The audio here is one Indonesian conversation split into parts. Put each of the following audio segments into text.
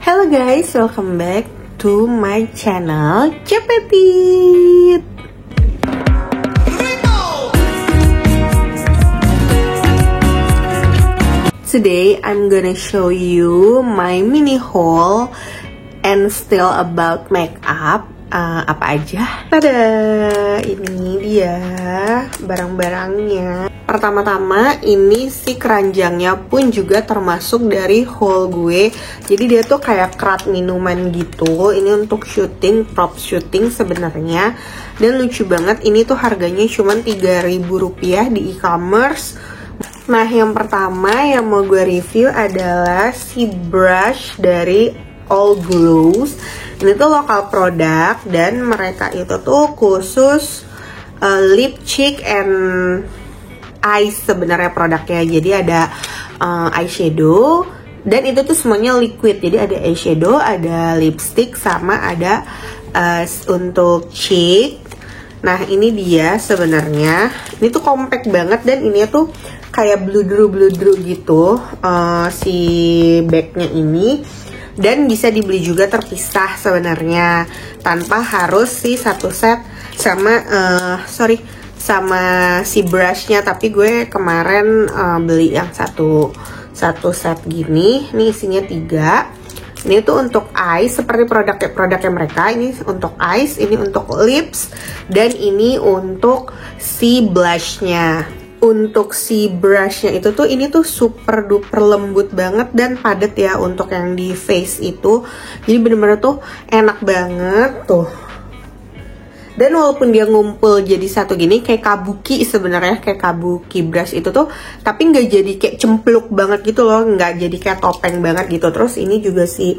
Hello guys, welcome back to my channel Cepetit. Today I'm gonna show you my mini haul and still about makeup. Apa aja? Tada, ini dia barang-barangnya. Pertama-tama ini si keranjangnya pun juga termasuk dari haul gue. Jadi dia tuh kayak kerat minuman gitu. Ini untuk syuting, prop syuting sebenarnya. Dan lucu banget, ini tuh harganya cuma 3.000 rupiah di e-commerce. Nah, yang pertama yang mau gue review adalah si brush dari All Glows. Ini tuh lokal produk dan mereka itu tuh khusus lip, cheek, and eyes sebenarnya produknya. Jadi ada eyeshadow dan itu tuh semuanya liquid. Jadi ada eyeshadow, ada lipstick, sama ada untuk cheek. Nah, ini dia sebenarnya. Ini tuh compact banget dan ini tuh kayak bludru-bludru gitu si bagnya ini. Dan bisa dibeli juga terpisah sebenarnya, tanpa harus si satu set sama sama si brushnya. Tapi gue kemarin beli yang satu set gini. Ini isinya 3. Ini tuh untuk eyes, seperti produknya mereka. Ini untuk eyes, ini untuk lips, dan ini untuk si blushnya. Untuk si brushnya itu tuh, ini tuh super duper lembut banget dan padat ya untuk yang di face itu. Jadi bener-bener tuh enak banget tuh. Dan walaupun dia ngumpul jadi satu gini kayak kabuki sebenarnya, kayak kabuki brush itu tuh, tapi nggak jadi kayak cempluk banget gitu loh, nggak jadi kayak topeng banget gitu. Terus ini juga si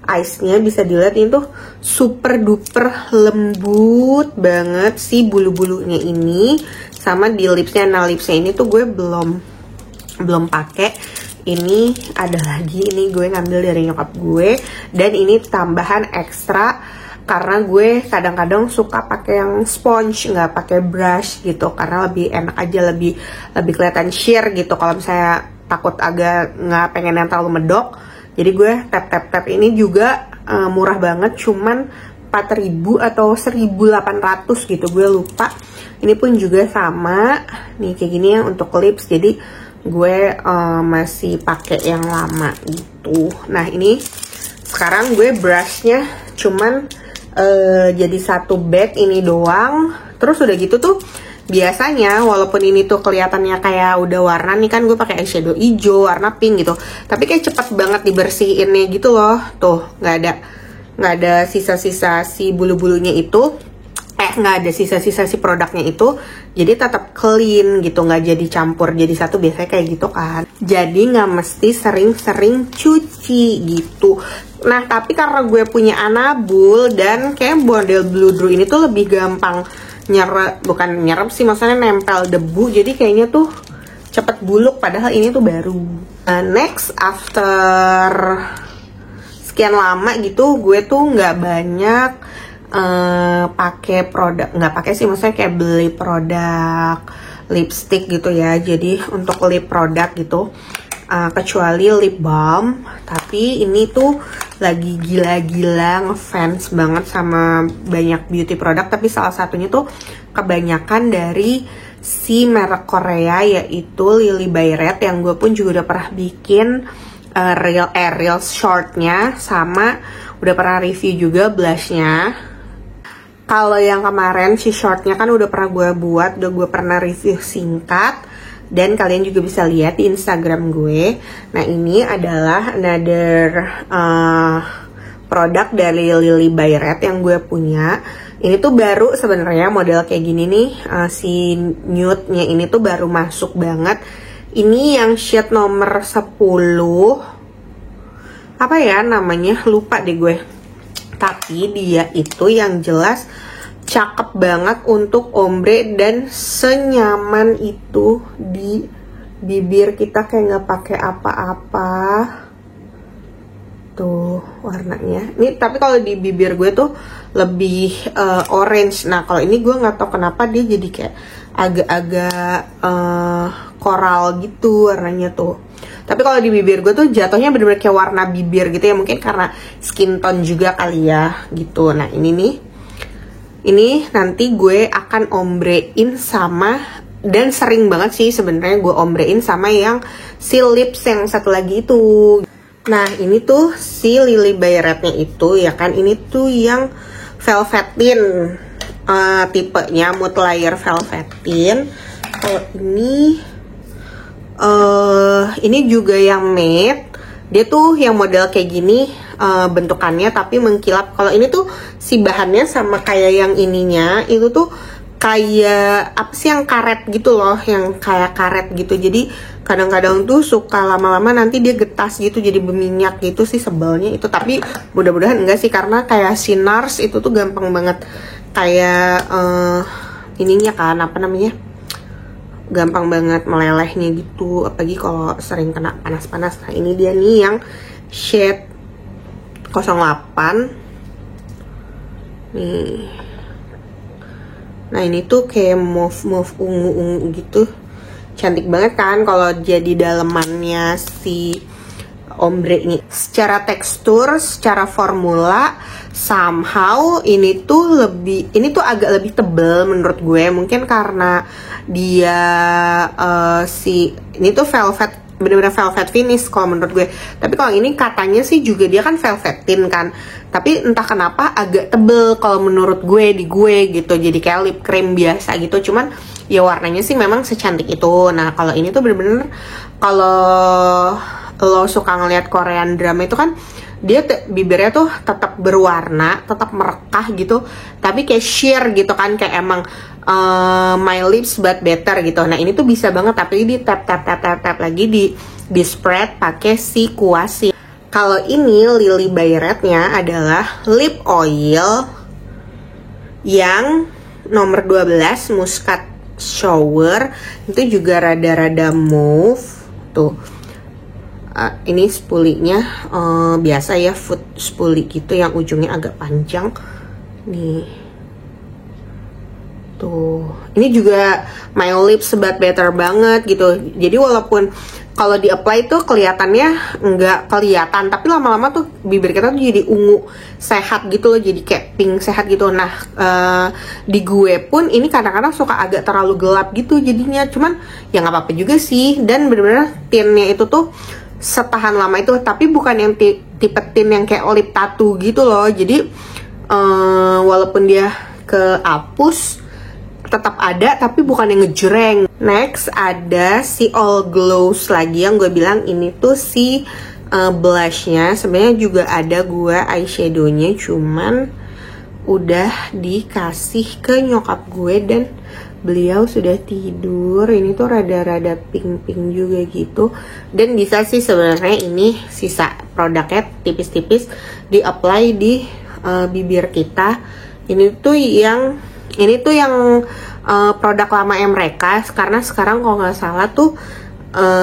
eyesnya bisa dilihat, ini tuh super duper lembut banget si bulu-bulunya ini. Sama di lipsnya. Nah, lipsnya ini tuh gue belum pakai. Ini ada lagi, ini gue ngambil dari nyokap gue, dan ini tambahan ekstra karena gue kadang-kadang suka pakai yang sponge, nggak pakai brush gitu, karena lebih enak aja, lebih kelihatan sheer gitu. Kalau saya takut agak nggak pengen yang terlalu medok, jadi gue tap. Ini juga murah banget, cuman 4.000 atau 1.800 gitu, gue lupa. Ini pun juga sama nih kayak gini ya untuk lips. Jadi gue masih pakai yang lama gitu. Nah, ini sekarang gue brushnya cuman jadi satu bag ini doang. Terus udah gitu tuh, biasanya walaupun ini tuh kelihatannya kayak udah warna nih kan, gue pakai eyeshadow hijau, warna pink gitu, tapi kayak cepet banget dibersihinnya gitu loh. Tuh nggak ada sisa-sisa si bulu-bulunya itu, nggak ada sisa-sisa si produknya itu. Jadi tetap clean gitu, nggak jadi campur jadi satu, biasanya kayak gitu kan. Jadi nggak mesti sering-sering cuci gitu. Nah, tapi karena gue punya anabul dan kayak model bludru ini tuh lebih gampang bukan nyerap sih, maksudnya nempel debu, jadi kayaknya tuh cepet buluk, padahal ini tuh baru. Nah, next, after sekian lama gitu, gue tuh nggak banyak pakai produk, nggak pakai sih, maksudnya kayak beli produk lipstick gitu ya. Jadi untuk lip produk gitu, kecuali lip balm. Tapi ini tuh lagi gila-gila ngefans banget sama banyak beauty produk, tapi salah satunya tuh kebanyakan dari si merek Korea, yaitu Lily by Red, yang gue pun juga udah pernah bikin real shortnya, sama udah pernah review juga blushnya. Kalau yang kemarin si shortnya kan udah pernah gue buat, udah gue pernah review singkat, dan kalian juga bisa lihat di Instagram gue. Nah, ini adalah another produk dari Lily by Red yang gue punya. Ini tuh baru sebenarnya, model kayak gini nih, si nude-nya ini tuh baru masuk banget. Ini yang shade nomor 10. Apa ya namanya? Lupa deh gue. Tapi dia itu yang jelas cakep banget untuk ombre, dan senyaman itu di bibir kita, kayak nggak pakai apa-apa. Tuh warnanya. Ini tapi kalau di bibir gue tuh lebih orange. Nah, kalau ini gue nggak tahu kenapa dia jadi kayak agak-agak koral gitu warnanya tuh. Tapi kalau di bibir gue tuh jatuhnya bener-bener kayak warna bibir gitu ya, mungkin karena skin tone juga kali ya gitu. Nah ini nih, ini nanti gue akan ombrein sama, dan sering banget sih sebenarnya gue ombrein sama yang si lips yang satu lagi itu. Nah ini tuh si Lily by Red-nya itu ya kan, ini tuh yang velvetin, tipenya Mood Layer Velvetin. Kalau ini juga yang matte, dia tuh yang model kayak gini bentukannya tapi mengkilap. Kalau ini tuh si bahannya sama kayak yang ininya, itu tuh kayak apa sih yang karet gitu loh, yang kayak karet gitu. Jadi kadang-kadang tuh suka lama-lama nanti dia getas gitu, jadi berminyak gitu sih, sebelnya itu. Tapi mudah-mudahan enggak sih, karena kayak si NARS itu tuh gampang banget kayak ininya kan, apa namanya, gampang banget melelehnya gitu, apalagi kalau sering kena panas-panas. Nah ini dia nih yang shade 08 nih. Nah ini tuh kayak mauve ungu-ungu gitu, cantik banget kan kalau jadi dalemannya si ombre ini. Secara tekstur, secara formula, somehow ini tuh agak lebih tebel menurut gue. Mungkin karena dia ini tuh velvet, bener-bener velvet finish kalau menurut gue. Tapi kalau ini katanya sih juga dia kan velvetin kan, tapi entah kenapa agak tebel kalau menurut gue, di gue gitu. Jadi kayak lip cream biasa gitu, cuman ya warnanya sih memang secantik itu. Nah kalau ini tuh bener-bener, kalau lo suka ngeliat Korean drama itu kan dia bibirnya tuh tetap berwarna, tetap merekah gitu, tapi kayak sheer gitu kan, kayak emang my lips but better gitu. Nah ini tuh bisa banget, tapi di tap lagi di spread pakai si kuas. Kalau ini Lily by Red-nya adalah lip oil yang nomor 12 Muscat Shower, itu juga rada-rada mauve tuh. Ini spulinya biasa ya, foot spoolie gitu yang ujungnya agak panjang nih tuh. Ini juga my lips but better banget gitu. Jadi walaupun kalau di apply tuh kelihatannya nggak kelihatan, tapi lama-lama tuh bibir kita tuh jadi ungu sehat gitu loh, jadi kayak pink sehat gitu. Nah di gue pun ini kadang-kadang suka agak terlalu gelap gitu jadinya, cuman ya nggak apa-apa juga sih. Dan bener-bener tinnya itu tuh setahan lama itu, tapi bukan yang tipe tin yang kayak lip tattoo gitu loh. Jadi walaupun dia kehapus tetap ada, tapi bukan yang ngejreng. Next ada si All Glows lagi, yang gue bilang ini tuh si blushnya. Sebenarnya juga ada gue eyeshadownya, cuman udah dikasih ke nyokap gue dan beliau sudah tidur. Ini tuh rada-rada pink-pink juga gitu, dan bisa sih sebenarnya ini sisa produknya tipis-tipis di apply di bibir kita. Ini tuh yang produk lama mereka, karena sekarang kalau nggak salah tuh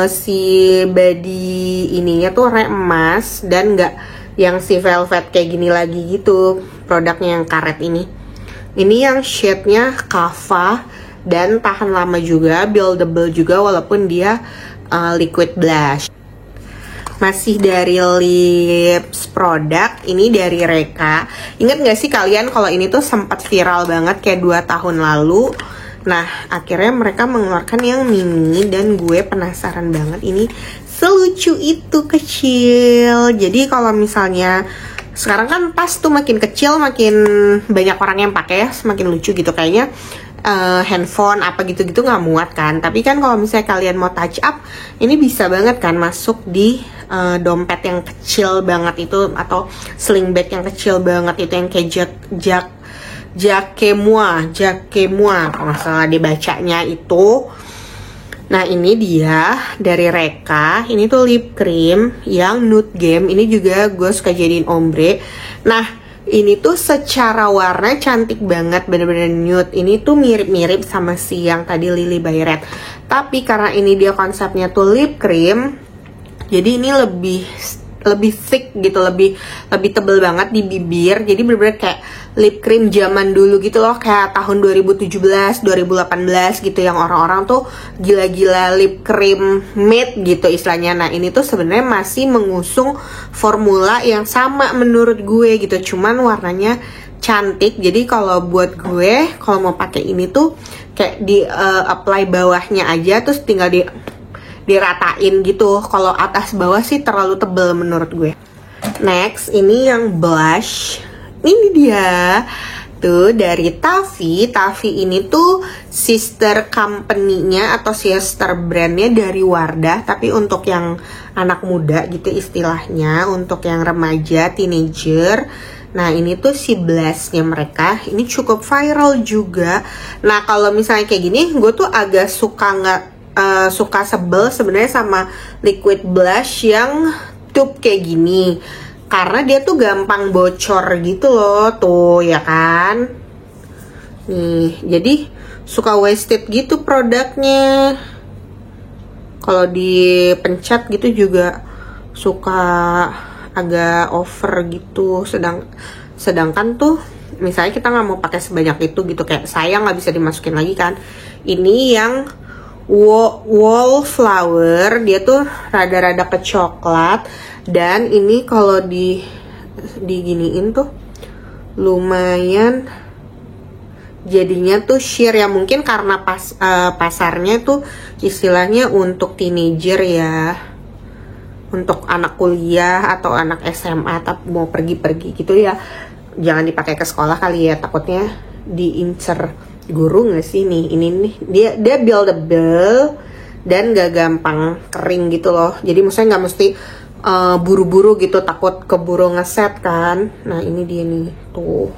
si body ininya tuh warna emas, dan nggak yang si velvet kayak gini lagi gitu produknya yang karet ini. Ini yang shade-nya kava dan tahan lama juga, buildable juga walaupun dia liquid blush. Masih dari lips produk, ini dari Reka. Ingat gak sih kalian kalau ini tuh sempat viral banget kayak 2 tahun lalu. Nah akhirnya mereka mengeluarkan yang mini, dan gue penasaran banget ini selucu itu kecil. Jadi kalau misalnya sekarang kan tas tuh makin kecil makin banyak orang yang pakai ya, semakin lucu gitu kayaknya. Handphone apa gitu-gitu nggak muat kan, tapi kan kalau misalnya kalian mau touch up, ini bisa banget kan masuk di dompet yang kecil banget itu, atau sling bag yang kecil banget itu, yang kayak Jacquemus kalau nggak salah dibacanya itu. Nah ini dia dari Reka, ini tuh lip cream yang nude game. Ini juga gue suka jadiin ombre. Nah ini tuh secara warna cantik banget, bener-bener nude. Ini tuh mirip-mirip sama si yang tadi Lily by Red, tapi karena ini dia konsepnya tuh lip cream, jadi ini lebih lebih thick gitu, lebih tebel banget di bibir. Jadi bener-bener kayak lip cream zaman dulu gitu loh, kayak tahun 2017, 2018 gitu, yang orang-orang tuh gila-gila lip cream matte gitu istilahnya. Nah ini tuh sebenarnya masih mengusung formula yang sama menurut gue gitu, cuman warnanya cantik. Jadi kalau buat gue, kalau mau pakai ini tuh kayak di apply bawahnya aja, terus tinggal diratain gitu. Kalau atas bawah sih terlalu tebel menurut gue. Next, ini yang blush. Ini dia tuh dari Taffy. Taffy ini tuh sister company-nya atau sister brand-nya dari Wardah, tapi untuk yang anak muda gitu istilahnya, untuk yang remaja, teenager. Nah ini tuh si blush-nya mereka, ini cukup viral juga. Nah kalau misalnya kayak gini, gue tuh agak suka sebel sebenarnya sama liquid blush yang tube kayak gini, karena dia tuh gampang bocor gitu loh, tuh ya kan. Nih, jadi suka wasted gitu produknya. Kalau dipencet gitu juga suka agak over gitu. Sedangkan tuh misalnya kita nggak mau pakai sebanyak itu gitu, kayak sayang nggak bisa dimasukin lagi kan. Ini yang wallflower, dia tuh rada-rada ke coklat, dan ini kalau diginiin tuh lumayan jadinya tuh sheer ya, mungkin karena pasarnya tuh istilahnya untuk teenager ya, untuk anak kuliah atau anak SMA tapi mau pergi-pergi gitu ya, jangan dipakai ke sekolah kali ya, takutnya diincer guru nggak sih. Nih ini nih dia buildable dan gak gampang kering gitu loh, jadi maksudnya nggak mesti buru-buru gitu, takut keburu ngeset kan. Nah ini dia nih tuh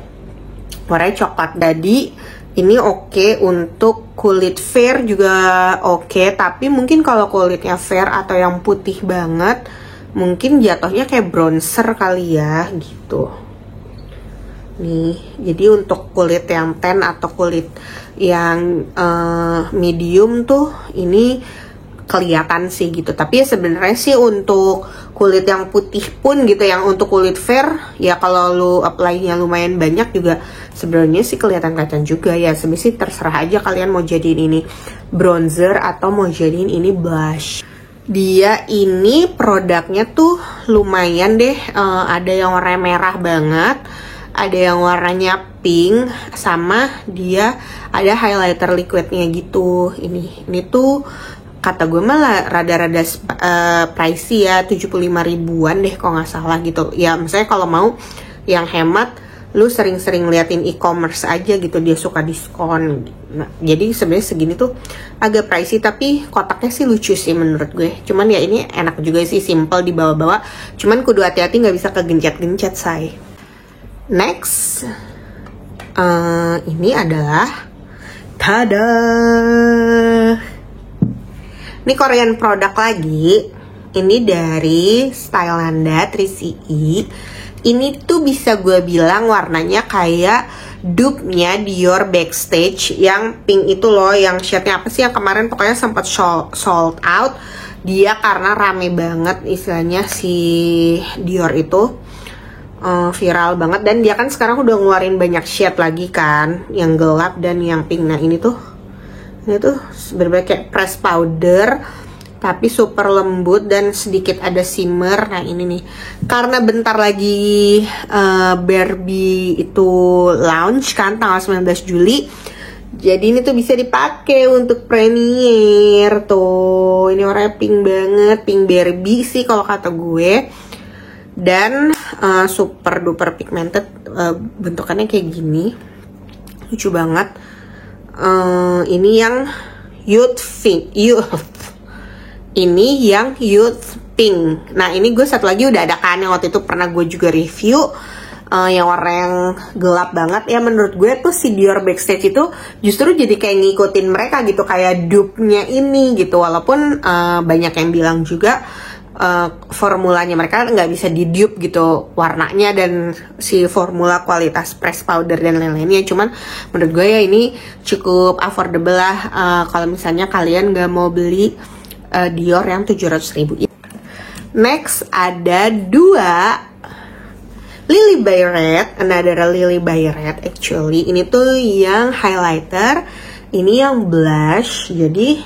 warnanya coklat. Jadi ini oke untuk kulit fair juga oke, tapi mungkin kalau kulitnya fair atau yang putih banget mungkin jatuhnya kayak bronzer kali ya gitu. Nih, jadi untuk kulit yang tan atau kulit yang medium tuh ini kelihatan sih gitu. Tapi ya sebenarnya sih untuk kulit yang putih pun gitu, yang untuk kulit fair ya kalau lu apply-nya lumayan banyak juga sebenarnya sih kelihatan juga ya. Sebenarnya sih terserah aja kalian mau jadiin ini bronzer atau mau jadiin ini blush. Dia ini produknya tuh lumayan deh, ada yang warna merah banget, ada yang warnanya pink, sama dia ada highlighter liquidnya gitu. Ini tuh kata gue malah rada-rada pricey ya, 75 ribuan deh kalau nggak salah gitu ya. Misalnya kalau mau yang hemat, lu sering-sering liatin e-commerce aja gitu, dia suka diskon. Nah, jadi sebenarnya segini tuh agak pricey, tapi kotaknya sih lucu sih menurut gue. Cuman ya ini enak juga sih, simple dibawa-bawa, cuman kudu hati-hati nggak bisa kegencet-gencet say. Next, ini adalah tada, ini Korean produk lagi. Ini dari Stylelanda 3CE. Ini tuh bisa gue bilang warnanya kayak dupe-nya Dior Backstage yang pink itu loh, yang shade-nya apa sih yang kemarin pokoknya sempat sold out. Dia karena rame banget istilahnya si Dior itu, viral banget, dan dia kan sekarang udah ngeluarin banyak shade lagi kan, yang gelap dan yang pink. Nah ini tuh bener-bener kayak press powder tapi super lembut dan sedikit ada shimmer. Nah ini nih karena bentar lagi Barbie itu launch kan tanggal 19 Juli, jadi ini tuh bisa dipakai untuk premiere tuh. Ini warnanya pink banget, pink Barbie sih kalau kata gue, dan super duper pigmented, bentukannya kayak gini, lucu banget. Ini yang youth pink, ini yang youth pink. Nah ini gue satu lagi udah ada kan, yang waktu itu pernah gue juga review, yang warna yang gelap banget ya. Menurut gue tuh si Dior Backstage itu justru jadi kayak ngikutin mereka gitu, kayak dupe-nya ini gitu. Walaupun banyak yang bilang juga formulanya mereka nggak bisa di dupe gitu warnanya dan si formula kualitas press powder dan lain-lainnya. Cuman menurut gue ya ini cukup affordable lah kalau misalnya kalian nggak mau beli Dior yang 700 ribu. Next ada 2 Lily by Red, another Lily by Red actually. Ini tuh yang highlighter, ini yang blush. Jadi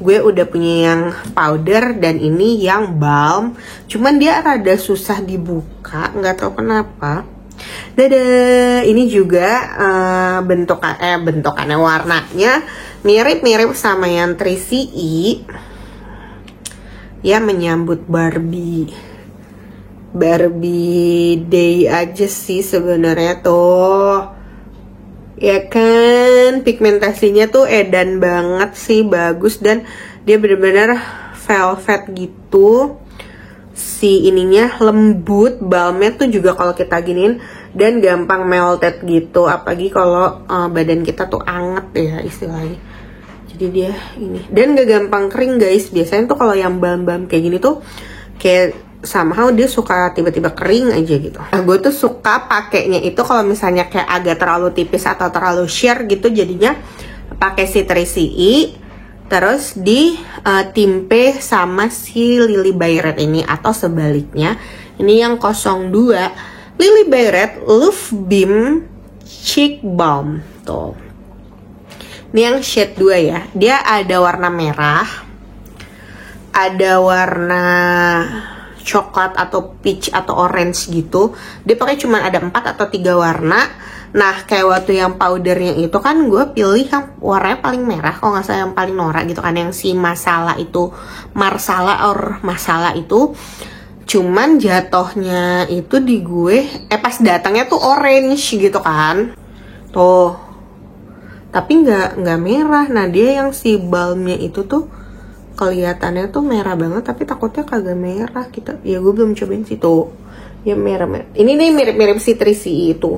gue udah punya yang powder dan ini yang balm. Cuman dia rada susah dibuka, nggak tahu kenapa. Dadah, ini juga bentukannya warnanya mirip-mirip sama yang 3CE. Ya menyambut Barbie Day aja sih sebenarnya tuh. Ya kan, pigmentasinya tuh edan banget sih, bagus, dan dia bener-bener velvet gitu. Si ininya lembut, balmnya tuh juga kalau kita giniin dan gampang melted gitu, apalagi kalau badan kita tuh anget ya istilahnya. Jadi dia ini, dan gak gampang kering guys. Biasanya tuh kalau yang balm-balm kayak gini tuh kayak somehow dia suka tiba-tiba kering aja gitu. Nah, gue tuh suka pakainya itu kalau misalnya kayak agak terlalu tipis atau terlalu sheer gitu, jadinya pakai si 3CE terus di timpe sama si Lily by Red ini, atau sebaliknya ini yang 02 Lily by Red Love Beam Cheek Balm tuh. Ini yang shade 2 ya. Dia ada warna merah, ada warna coklat atau peach atau orange gitu. Dia pakai cuma ada 4 atau 3 warna. Nah kayak waktu yang powdernya itu kan gue pilih yang warnanya paling merah, kalau nggak salah yang paling norak gitu kan, yang si Marsala itu. Cuman jatohnya itu di gue pas datangnya tuh orange gitu kan tuh, tapi nggak merah. Nah dia yang si balmnya itu tuh kelihatannya tuh merah banget, tapi takutnya kagak merah kita. Ya gue belum cobain sih tuh. Ya merah. Ini nih mirip-mirip si 3CE itu.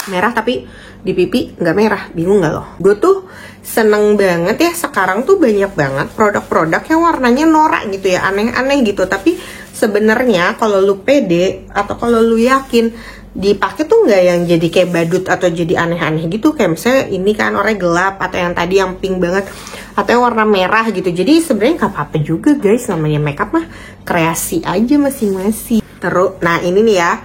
Merah tapi di pipi nggak merah. Bingung nggak loh? Gue tuh seneng banget ya, sekarang tuh banyak banget produk-produk yang warnanya norak gitu ya, aneh-aneh gitu. Tapi sebenarnya kalau lu pede atau kalau lu yakin dipakai tuh nggak yang jadi kayak badut atau jadi aneh-aneh gitu. Kayak misalnya ini kan oranye gelap, atau yang tadi yang pink banget, atau yang warna merah gitu. Jadi sebenarnya nggak apa-apa juga guys, namanya makeup mah kreasi aja masing-masing. Terus, nah ini nih ya,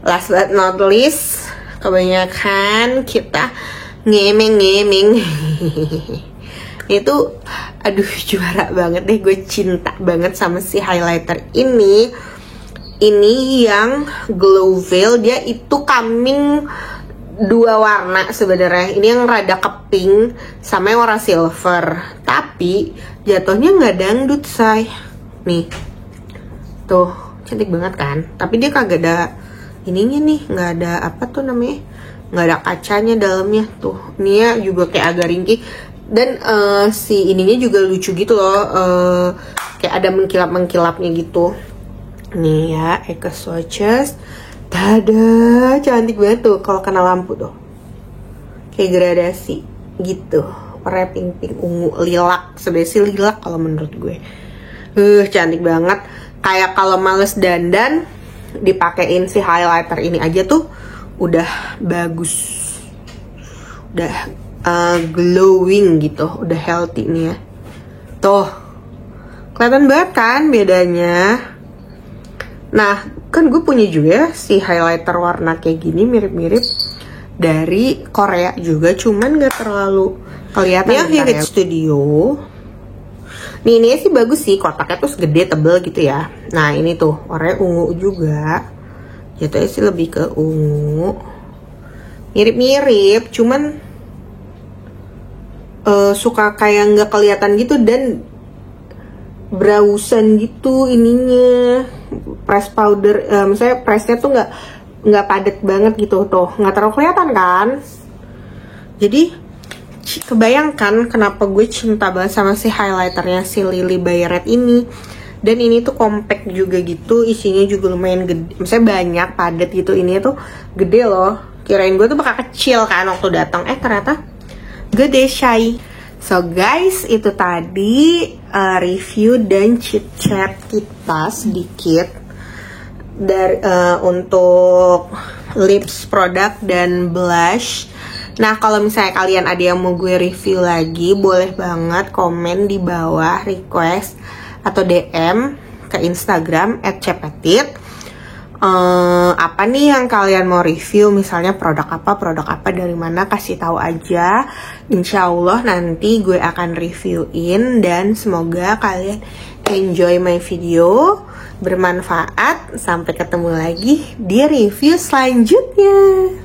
last but not least, kebanyakan kita ngemeng-ngemeng itu, aduh juara banget deh, gue cinta banget sama si highlighter ini. Ini yang Glow Veil, dia itu coming 2 warna sebenarnya. Ini yang rada ke pink sama yang warna silver, tapi jatuhnya nggak dangdut say. Nih tuh cantik banget kan, tapi dia kagak ada ininya nih, nggak ada apa tuh namanya, nggak ada kacanya dalamnya tuh. Ini ya juga kayak agak ringkih, dan si ininya juga lucu gitu loh, kayak ada mengkilap-mengkilapnya gitu. Nih ya, Eka Swatches. Tada, cantik banget tuh kalau kena lampu tuh. Kayak gradasi gitu. Warna pink-pink, ungu, lilac. Sebenarnya sih lilac kalau menurut gue. Cantik banget. Kayak kalau males dandan, dipakein si highlighter ini aja tuh udah bagus. Udah glowing gitu, udah healthy nih ya. Tuh. Kelihatan banget kan bedanya. Nah, kan gue punya juga si highlighter warna kayak gini, mirip-mirip dari Korea juga, cuman gak terlalu kelihatan. Yang Vivid Studio. Nih, ini sih bagus sih, kotaknya tuh gede, tebel gitu ya. Nah, ini tuh warnanya ungu juga. Jatuhnya sih lebih ke ungu. Mirip-mirip, cuman suka kayak nggak kelihatan gitu, dan browsan gitu ininya. Press powder, misalnya pressnya tuh nggak padat banget gitu tuh, nggak terlalu kelihatan kan. Jadi kebayangkan kenapa gue cinta banget sama si highlighternya si Lily by Red ini. Dan ini tuh compact juga gitu, isinya juga lumayan gede, misalnya banyak, padat gitu. Ini tuh gede loh, kirain gue tuh bakal kecil kan waktu datang, ternyata gede shy. So guys, itu tadi review dan chit chat kita sedikit dari untuk lips produk dan blush. Nah, kalau misalnya kalian ada yang mau gue review lagi, boleh banget komen di bawah, request atau DM ke Instagram @cepetit. Apa nih yang kalian mau review, misalnya produk apa dari mana, kasih tahu aja. Insya Allah nanti gue akan reviewin, dan semoga kalian enjoy my video, bermanfaat. Sampai ketemu lagi di review selanjutnya.